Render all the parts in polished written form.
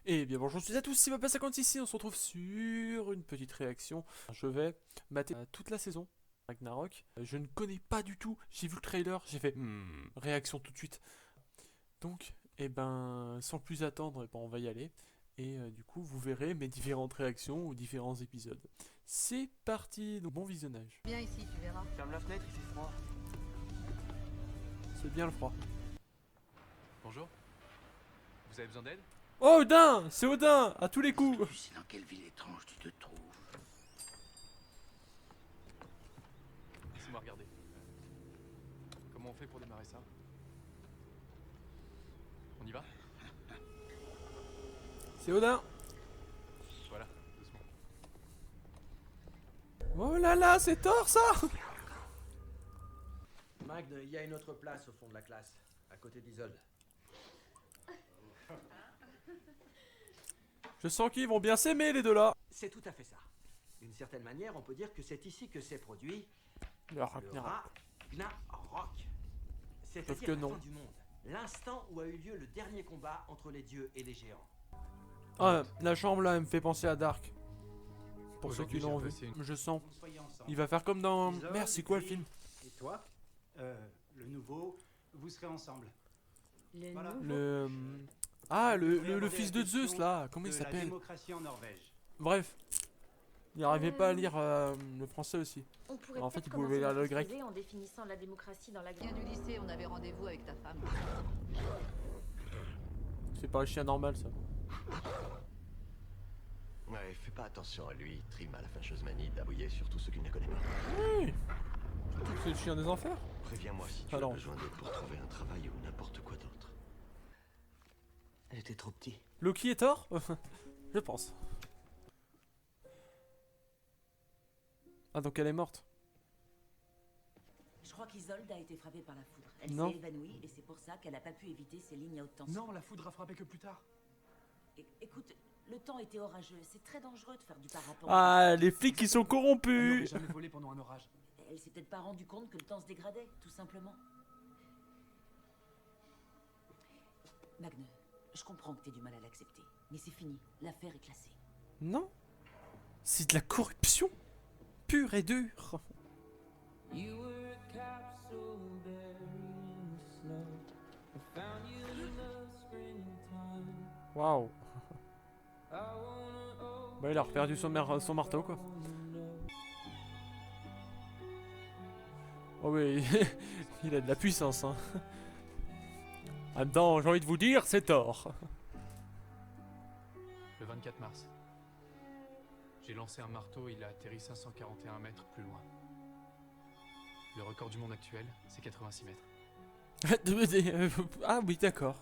Et bien bonjour à tous, c'est Papa56 ici, on se retrouve sur une petite réaction. Je vais mater toute la saison Ragnarok. Je ne connais pas du tout, j'ai vu le trailer, j'ai fait réaction tout de suite. Donc, sans plus attendre, on va y aller. Et du coup, vous verrez mes différentes réactions aux différents épisodes. C'est parti, donc bon visionnage. Viens ici, tu verras. Ferme la fenêtre, il fait froid. C'est bien le froid. Bonjour. Vous avez besoin d'aide? Oh Odin, c'est Odin, à tous les coups. Tu sais dans quelle ville étrange tu te trouves? Laissez-moi regarder. Comment on fait pour démarrer ça? On y va? C'est Odin. Voilà, doucement. Oh là là, c'est Thor ça. Magne, il y a une autre place au fond de la classe, à côté d'Isolde. Je sens qu'ils vont bien s'aimer les deux là. C'est tout à fait ça. D'une certaine manière, on peut dire que c'est ici que s'est produit Le le Ragnarok. Ragnarok. Sauf C'est-à-dire que la non. fin du monde. L'instant où a eu lieu le dernier combat entre les dieux et les géants. Ah, la chambre là, elle me fait penser à Dark. Pour ceux qui Aujourd'hui, l'ont j'ai vu, passé je sens. Soyez ensemble. Il va faire comme dans... Isolde, Merde, c'est quoi le Gris, film? Et toi le nouveau, vous serez ensemble. Le Voilà. nouveau. Le... Ah, Vous le devrez aborder fils la de Zeus question là, comment il de la s'appelle? démocratie en Norvège. Bref. Il n'arrivait pas à lire le français aussi. On pourrait En fait, peut-être il pouvait commencer lire le notre grec. exposé en définissant la démocratie dans la Viens du lycée, on avait rendez-vous avec ta femme. C'est pas un chien normal ça. Ouais, fais pas attention à lui, Trim à la fâcheuse manie d'abouiller sur tous ceux qui ne la connaissent pas. Oui. C'est le chien des enfers. Préviens-moi si tu Alors. as besoin d'aide pour trouver un travail ou n'importe quoi d'autre. Elle était trop petit. Loki est Thor? Je pense. Ah, donc elle est morte. Je crois qu'Isolde a été frappée par la foudre. Elle Non. s'est évanouie et c'est pour ça qu'elle n'a pas pu éviter ces lignes à haute tension. Non, la foudre a frappé que plus tard. Écoute, le temps était orageux. C'est très dangereux de faire du parapente. Ah, les flics qui sont Elle n'aurait corrompus. jamais volé pendant un orage. Elle s'est peut-être pas rendue compte que le temps se dégradait, tout simplement. Magne, je comprends que t'aies du mal à l'accepter. Mais c'est fini. L'affaire est classée. Non. C'est de la corruption. Pure et dure. Waouh. Bah il a reperdu son marteau quoi. Oh oui, il a de la puissance hein. En même temps, j'ai envie de vous dire, c'est tort. Le 24 mars. J'ai lancé un marteau, il a atterri 541 mètres plus loin. Le record du monde actuel, c'est 86 mètres. Ah oui, d'accord.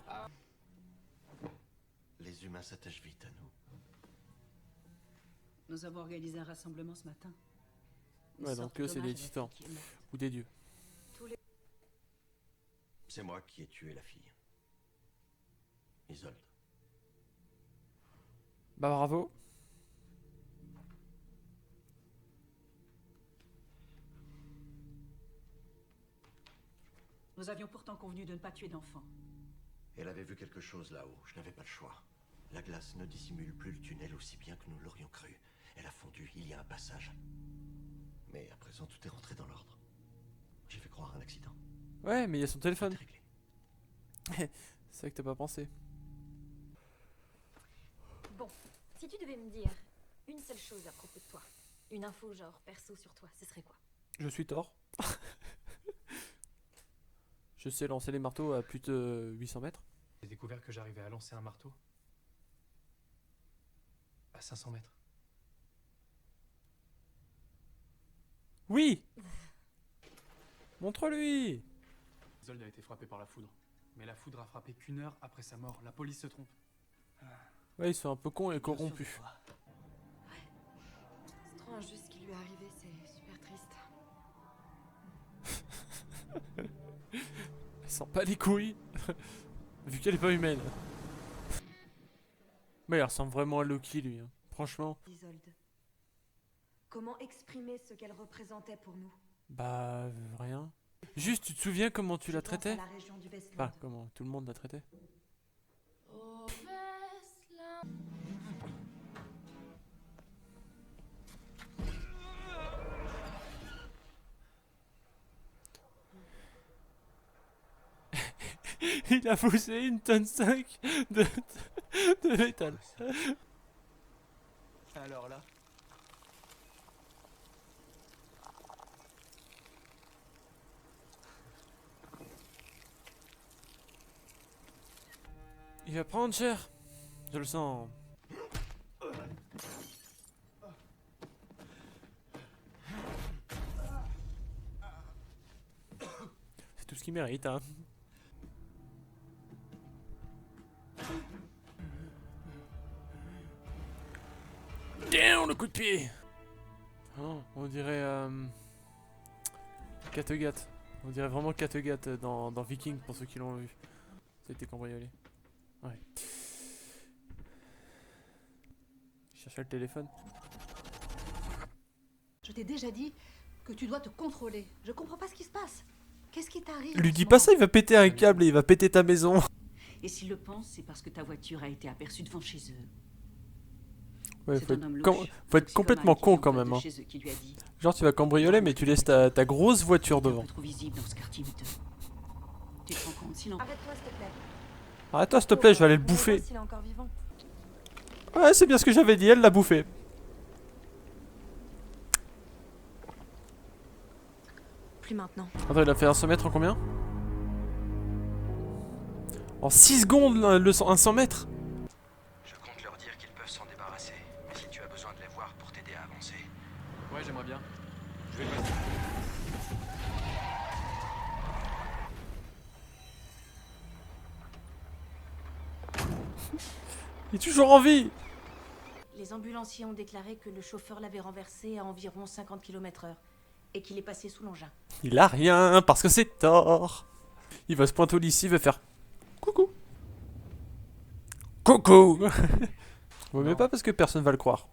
Les humains s'attachent vite à nous. Nous avons organisé un rassemblement ce matin. Une Ouais, sorte donc eux, c'est des d'hommage à la titans. fille qui est morte. Ou des dieux. C'est moi qui ai tué la fille. Isolde. Bah bravo. Nous avions pourtant convenu de ne pas tuer d'enfants. Elle avait vu quelque chose là-haut, je n'avais pas le choix. La glace ne dissimule plus le tunnel aussi bien que nous l'aurions cru. Elle a fondu, il y a un passage. Mais à présent, tout est rentré dans l'ordre. J'ai fait croire à un accident. Ouais, mais il y a son Tout téléphone. est réglé. C'est vrai que t'as pas pensé. Bon, si tu devais me dire une seule chose à propos de toi, une info genre perso sur toi, ce serait quoi? Je suis tort. Je sais lancer les marteaux à plus de 800 mètres. J'ai découvert que j'arrivais à lancer un marteau à 500 mètres. Oui. Montre-lui. Isolde a été frappée par la foudre. Mais la foudre a frappé qu'une heure après sa mort. La police se trompe. Ouais, ils sont un peu cons et corrompus. C'est trop injuste ce qui lui est arrivé, c'est super triste. Elle sent pas les couilles. Vu qu'elle est pas humaine. Mais il ressemble vraiment à Loki lui. Hein. Franchement. Isolde. Comment exprimer ce qu'elle représentait pour nous? Bah rien. Juste, tu te souviens comment tu la traitais? La région du Westland. Enfin, comment tout le monde la traitait? Il a poussé une tonne 5 de métal. Alors là, Il va prendre cher. Je le sens. C'est tout ce qu'il mérite, hein. Down, le coup de pied. Oh, on dirait Kattegat. On dirait vraiment Kattegat dans Viking pour ceux qui l'ont vu. Ça a été cambriolé. Ouais. Je cherchais le téléphone. Je t'ai déjà dit que tu dois te contrôler. Je comprends pas ce qui se passe. Qu'est-ce qui t'arrive Lui en dis ce pas moment ça, il va péter un câble et il va péter ta maison. Et s'il le pense, c'est parce que ta voiture a été aperçue devant chez eux. Ouais, C'est faut un homme être, louche, faut être toxicomane complètement qui con vient quand en face même. de Hein. chez eux, qui lui a dit, Genre tu vas cambrioler mais tu laisses ta grosse voiture t'es un devant. peu trop visible dans ce quartier miteux. Tu te rends compte, sinon... Arrête-toi, s'il te plaît. Arrête-toi s'il te plaît, je vais aller le On va bouffer. voir s'il est encore vivant. Ouais, c'est bien ce que j'avais dit, elle l'a bouffé. Plus maintenant. Attends, il a fait un 100 mètres en combien? En 6 secondes, un 100 mètres. Je compte leur dire qu'ils peuvent s'en débarrasser. Mais si tu as besoin de les voir pour t'aider à avancer. Ouais, j'aimerais bien. Je vais le mettre. Il est toujours en vie. Les ambulanciers ont déclaré que le chauffeur l'avait renversé à environ 50 km/h et qu'il est passé sous l'engin. Il a rien parce que c'est tort. Il va se pointer au lycée, il va faire coucou. Coucou. Vous m'aimez pas parce que personne va le croire.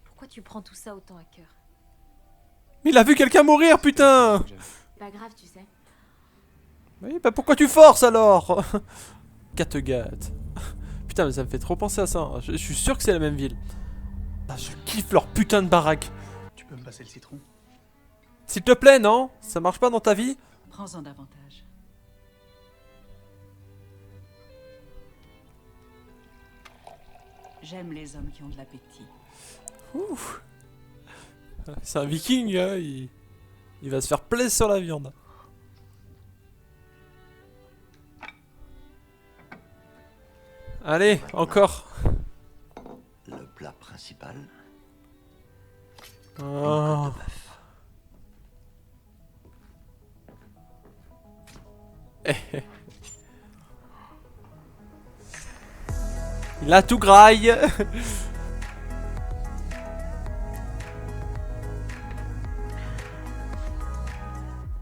Pourquoi tu prends tout ça autant à cœur? Mais il a vu quelqu'un mourir, putain. Pas grave, tu sais. Oui, bah pourquoi tu forces alors? Kattegat. Putain, mais ça me fait trop penser à ça. Hein. Je suis sûr que c'est la même ville. Ah, je kiffe leur putain de baraque. tu peux me passer le citron? S'il te plaît, non? Ça marche pas dans ta vie? Prends-en davantage. J'aime les hommes qui ont de l'appétit. Ouf. C'est un viking, hein, il va se faire plaisir sur la viande. Allez, encore. Le plat principal, Oh. une côte de bœuf. Il a tout graille.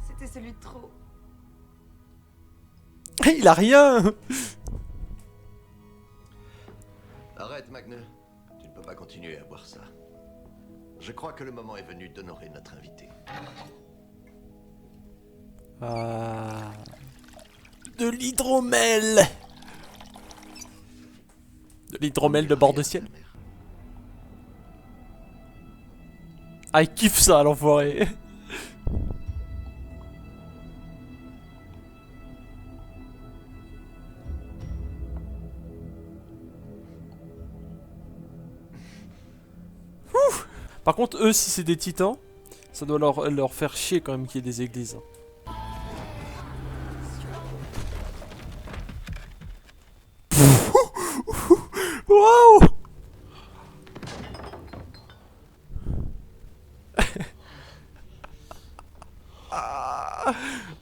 C'était celui de trop. Il a rien. Arrête, Magne. Tu ne peux pas continuer à boire ça. Je crois que le moment est venu d'honorer notre invité. Ah. De l'hydromel. De l'hydromel de bord de ciel. Ah, il kiffe ça, l'enfoiré. Ouh. Par contre, eux, si c'est des titans, ça doit leur faire chier quand même qu'il y ait des églises. Waouh!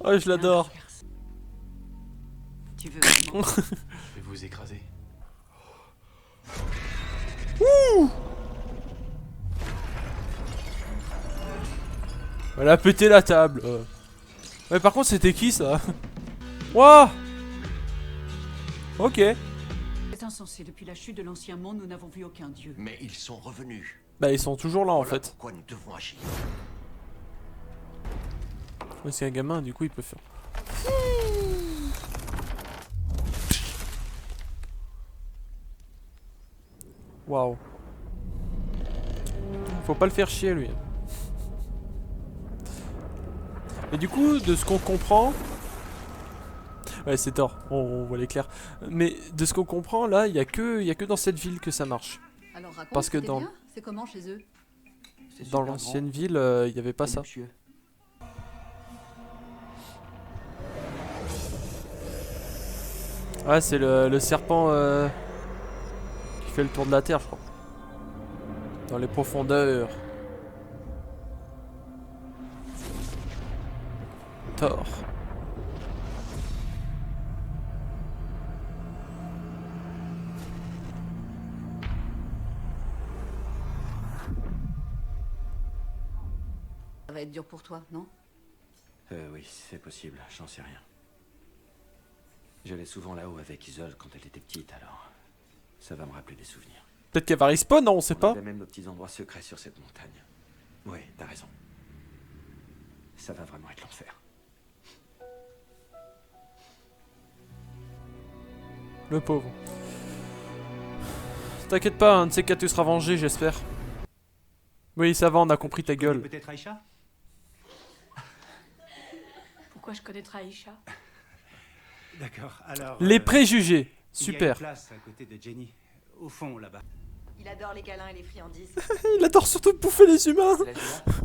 Oh, je l'adore. Tu veux vraiment... Je vais vous écraser. Elle a pété la table. Ouais, par contre, c'était qui ça? Waouh! Ok. C'est insensé, depuis la chute de l'ancien monde, nous n'avons vu aucun dieu. Mais ils sont revenus. Bah, ils sont toujours là en Voilà fait. pourquoi nous devons agir. Ouais, c'est un gamin, du coup, il peut faire. Waouh. Faut pas le faire chier, lui. Et du coup, de ce qu'on comprend... Ouais, c'est tort, on voit l'éclair. Mais de ce qu'on comprend, là, il y a que dans cette ville que ça marche. Alors raconte, Parce que c'était dans- bien. C'est comment chez eux? C'est Dans super l'ancienne grand ville, il n'y avait pas et ça. luxueux. Ouais, c'est le serpent qui fait le tour de la Terre, je crois. Dans les profondeurs. Thor. Ça va être dur pour toi, non? Oui, c'est possible, j'en sais rien. J'allais souvent là-haut avec Isole quand elle était petite, alors ça va me rappeler des souvenirs. Peut-être qu'elle va respawn, non, on sait On pas. avait même nos petits endroits secrets sur cette montagne. Oui, t'as raison. Ça va vraiment être l'enfer. Le pauvre. T'inquiète pas, un de ces quatre tu seras vengé, j'espère. Oui, ça va, on a compris ta gueule. Peut-être Aïcha? Pourquoi je connaîtrais Aïcha? D'accord, alors... Les préjugés, il y a super. une place à côté de Jenny, au fond là-bas. Il adore les câlins et les friandises. Il adore surtout bouffer les humains. C'est la girafe.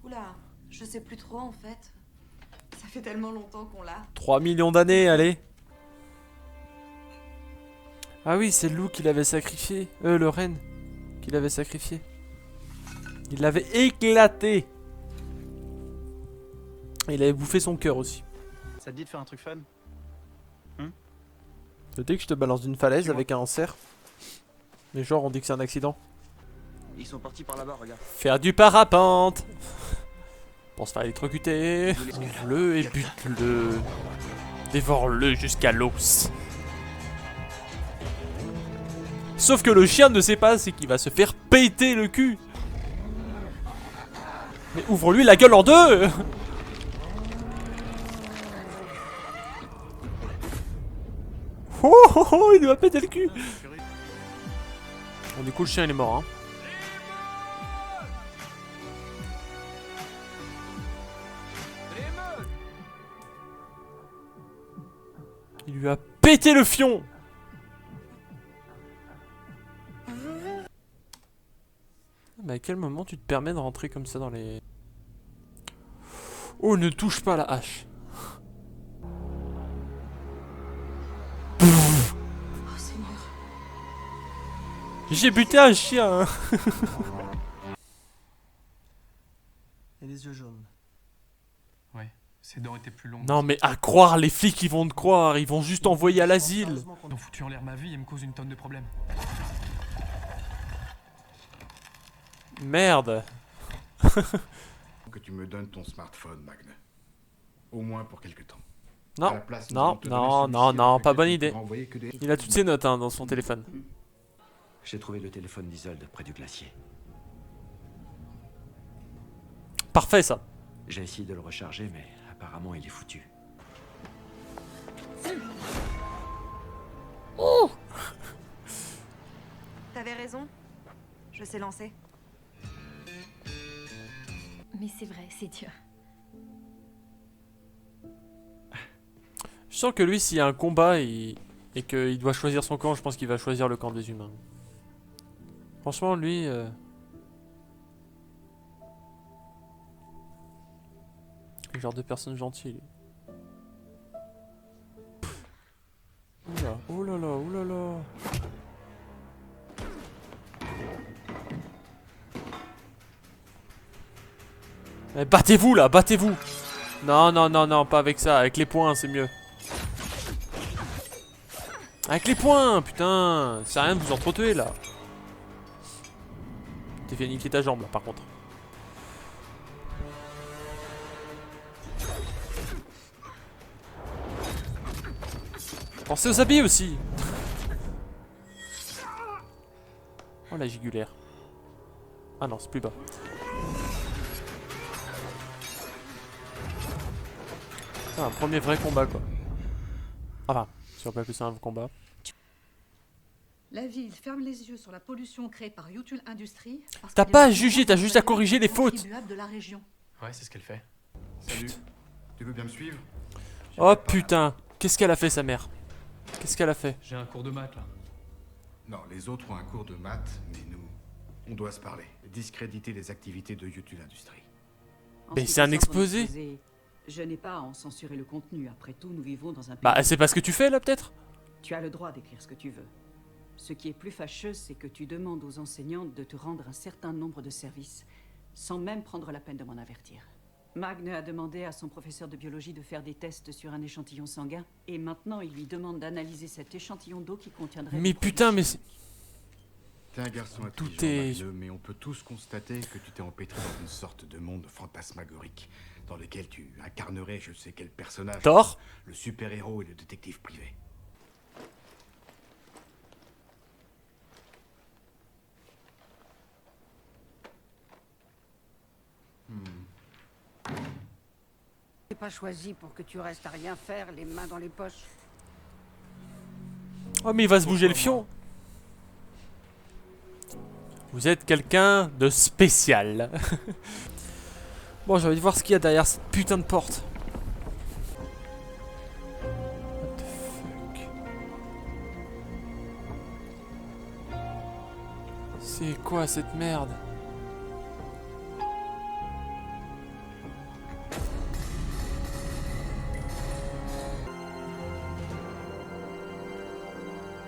Oula, je sais plus trop en fait. Ça fait tellement longtemps qu'on l'a. 3 millions d'années, allez. Ah oui, c'est le loup qui l'avait sacrifié. Le renne qui l'avait sacrifié. Il l'avait éclaté. Il avait bouffé son cœur aussi. Ça te dit de faire un truc fun? Dès que je te balance d'une falaise avec un cerf. Mais genre on dit que c'est un accident. Ils sont partis par là-bas, regarde. Faire du parapente. Pour se faire électrocuter. Ouvre-le et bute-le. Dévore-le jusqu'à l'os. Sauf que le chien ne sait pas, c'est qu'il va se faire péter le cul. Mais ouvre-lui la gueule en deux. Oh, oh, oh, il lui a pété le cul. Bon, du coup, le chien il est mort, hein. Il lui a pété le fion. Mais à quel moment tu te permets de rentrer comme ça dans les... Oh, ne touche pas la hache. Oh Seigneur. J'ai buté un chien, hein. Et les yeux jaunes. Ouais, ses dents étaient plus longues. Non mais à croire, les flics ils vont te croire, ils vont juste t'envoyer à l'asile. Ils ont foutu en l'air ma vie et me causent une tonne de problèmes. Merde. Que tu me donnes ton smartphone, Magne. Au moins pour quelque temps. Non, À la place, nous non, allons te donner non, celui-ci non, non, avec pas lequel bonne tu idée. pourras envoyer que des- Il a toutes ses notes hein, dans son téléphone. J'ai trouvé le téléphone d'Isolde près du glacier. Parfait ça. J'ai essayé de le recharger, mais apparemment il est foutu. Oh. T'avais raison. Je sais lancer. Mais c'est vrai, c'est dur. Je sens que lui s'il y a un combat et qu'il doit choisir son camp, je pense qu'il va choisir le camp des humains. Franchement lui... Le genre de personne gentille. Oula, oh là là, oh là là. Eh, battez-vous là, battez-vous. Non, non, non, non, pas avec ça, avec les poings c'est mieux. Avec les poings, putain, c'est rien de vous entretuer là. T'es fait niquer ta jambe là par contre. Pensez aux habits aussi. Oh la jugulaire. Ah non, c'est plus bas. C'est un premier vrai combat quoi. Enfin, si on peut appeler ça un combat. La ville ferme les yeux sur la pollution créée par Yotul Industries. parce T'as qu'elle pas à est juger, t'as juste à corriger les fautes. contribuable de la région. Ouais, c'est ce qu'elle fait. Salut. Tu veux bien me suivre? Oh putain. Qu'est-ce qu'elle a fait, sa mère? Qu'est-ce qu'elle a fait? J'ai un cours de maths, là. Non, les autres ont un cours de maths, mais nous, on doit se parler. Discréditer les activités de YouTube Industries. Mais c'est un exposé. Je n'ai pas à en censurer le contenu. Après tout, nous vivons dans un pays... Bah, c'est pas ce que tu fais, là, peut-être? Tu as le droit d'écrire ce que tu veux. Ce qui est plus fâcheux, c'est que tu demandes aux enseignantes de te rendre un certain nombre de services, sans même prendre la peine de m'en avertir. Magne a demandé à son professeur de biologie de faire des tests sur un échantillon sanguin, et maintenant il lui demande d'analyser cet échantillon d'eau qui contiendrait... Mais putain, mais c'est... T'es un garçon Tout intelligent, Magneux, mais on peut tous constater que tu t'es empêtré dans une sorte de monde fantasmagorique, dans lequel tu incarnerais je sais quel personnage. Thor. Le super-héros et le détective privé. T'es pas choisi pour que tu restes à rien faire, les mains dans les poches. Oh, mais il va se bouger le fion. Vous êtes quelqu'un de spécial. Bon, j'ai envie de voir ce qu'il y a derrière cette putain de porte. What the fuck? C'est quoi cette merde?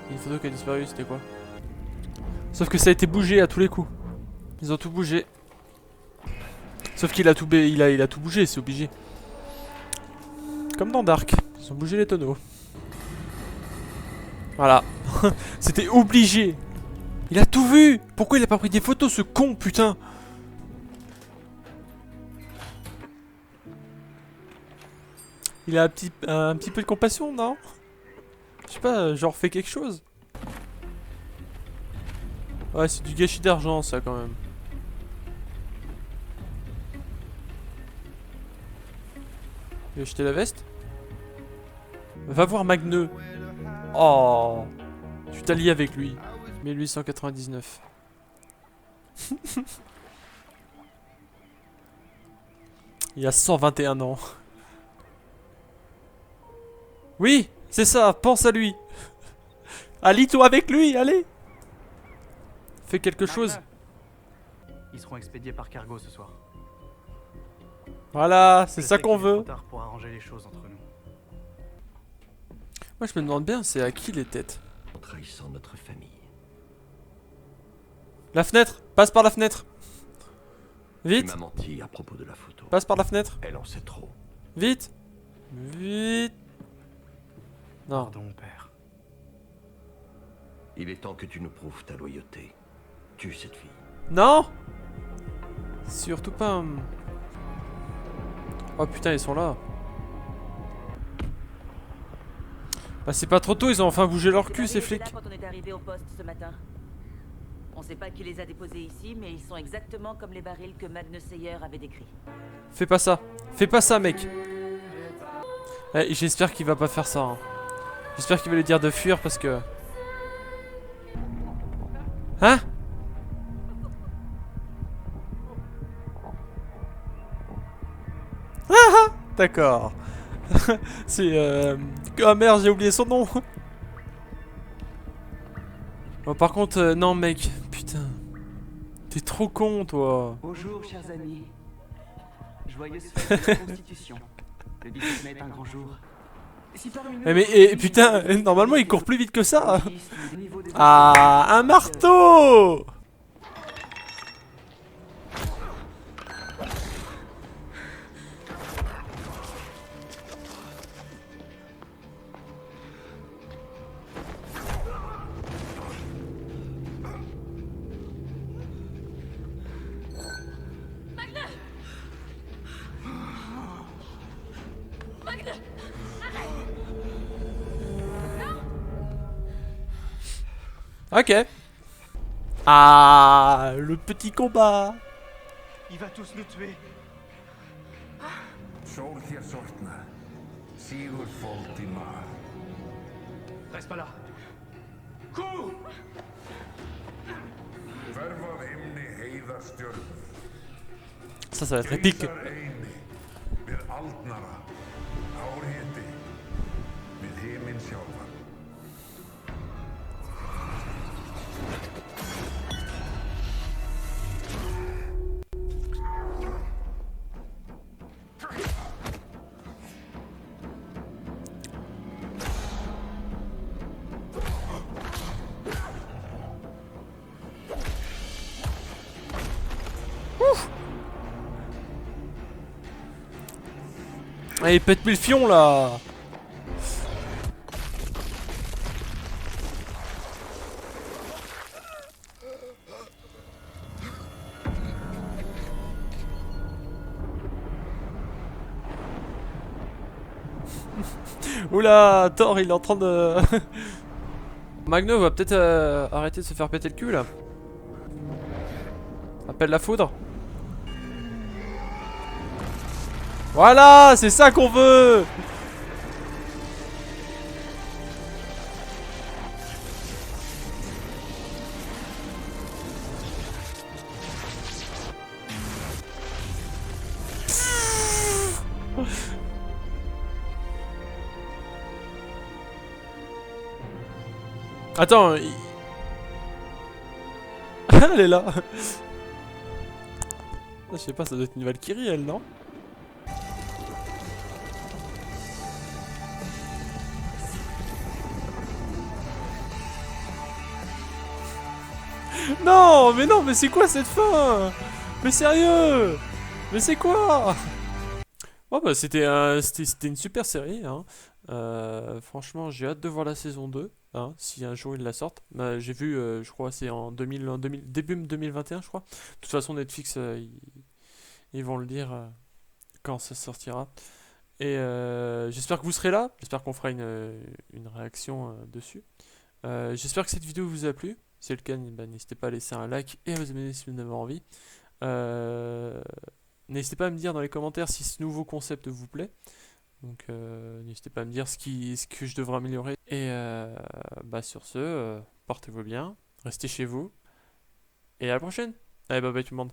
Une photo qui a disparu, c'était quoi? Sauf que ça a été bougé à tous les coups. Ils ont tout bougé. Sauf qu'il a tout, il a tout bougé, c'est obligé. Comme dans Dark, ils ont bougé les tonneaux. Voilà. C'était obligé. Il a tout vu. Pourquoi il a pas pris des photos, ce con, putain? Il a un petit peu de compassion, non? Je sais pas, genre fait quelque chose. Ouais, c'est du gâchis d'argent, ça, quand même. Il a acheté la veste? Va voir Magneux. Oh, tu t'allies avec lui. 1899. Il a 121 ans. Oui, c'est ça, pense à lui. Allie-toi avec lui, allez. Fais quelque chose. Ils seront expédiés par cargo ce soir. Voilà, c'est ça qu'on veut. Pour arranger les choses entre nous. Moi je me demande bien, c'est à qui les têtes? En trahissant notre famille. La fenêtre, passe par la fenêtre. Vite. Tu m'as menti à propos de la photo. Passe par la fenêtre. Elle en sait trop. Vite. Vite. Non. Pardon, père. Il est temps que tu nous prouves ta loyauté. Tue cette fille. Non. Surtout pas. Oh putain, ils sont là. Bah c'est pas trop tôt, ils ont enfin bougé leur cul, ces flics. Quand on est arrivé au poste ce matin. On sait pas qui les a déposés ici, mais ils sont exactement comme les barils que Magne Seyer avait décrits. Fais pas ça. Fais pas ça, mec. Eh, j'espère qu'il va pas faire ça. Hein. J'espère qu'il va lui dire de fuir parce que... Hein? Ah, d'accord. C'est ah merde, j'ai oublié son nom. Bon, par contre, non mec, putain. T'es trop con, toi. Bonjour, chers amis. Joyeuse fête de la Constitution. Le 17 mai est un grand jour. Si parmi nous, mais putain, normalement il court plus vite que ça. Ah, un marteau. Ok. Ah, le petit combat. Il va tous nous tuer. Reste pas là. Cours! Ça va être épique. Silenziolo. Allez, pète-moi le fion là. Oula, Thor il est en train de... Magno va peut-être arrêter de se faire péter le cul là. Appelle la foudre. Voilà, c'est ça qu'on veut. Attends, elle est là. Je sais pas, ça doit être une Valkyrie elle, non? Non, mais c'est quoi cette fin? Mais sérieux? Mais c'est quoi? Oh bah c'était une super série hein. Franchement j'ai hâte de voir la saison 2 hein, si un jour ils la sortent. J'ai vu je crois c'est en 2000, début 2021 je crois. De toute façon Netflix ils vont le dire quand ça sortira. Et j'espère que vous serez là, j'espère qu'on fera une réaction dessus. J'espère que cette vidéo vous a plu. Si c'est le cas, bah, n'hésitez pas à laisser un like et à vous abonner si vous en avez envie. N'hésitez pas à me dire dans les commentaires si ce nouveau concept vous plaît. Donc n'hésitez pas à me dire ce que je devrais améliorer. Et bah, sur ce, portez-vous bien, restez chez vous. Et à la prochaine. Allez, bye bye tout le monde.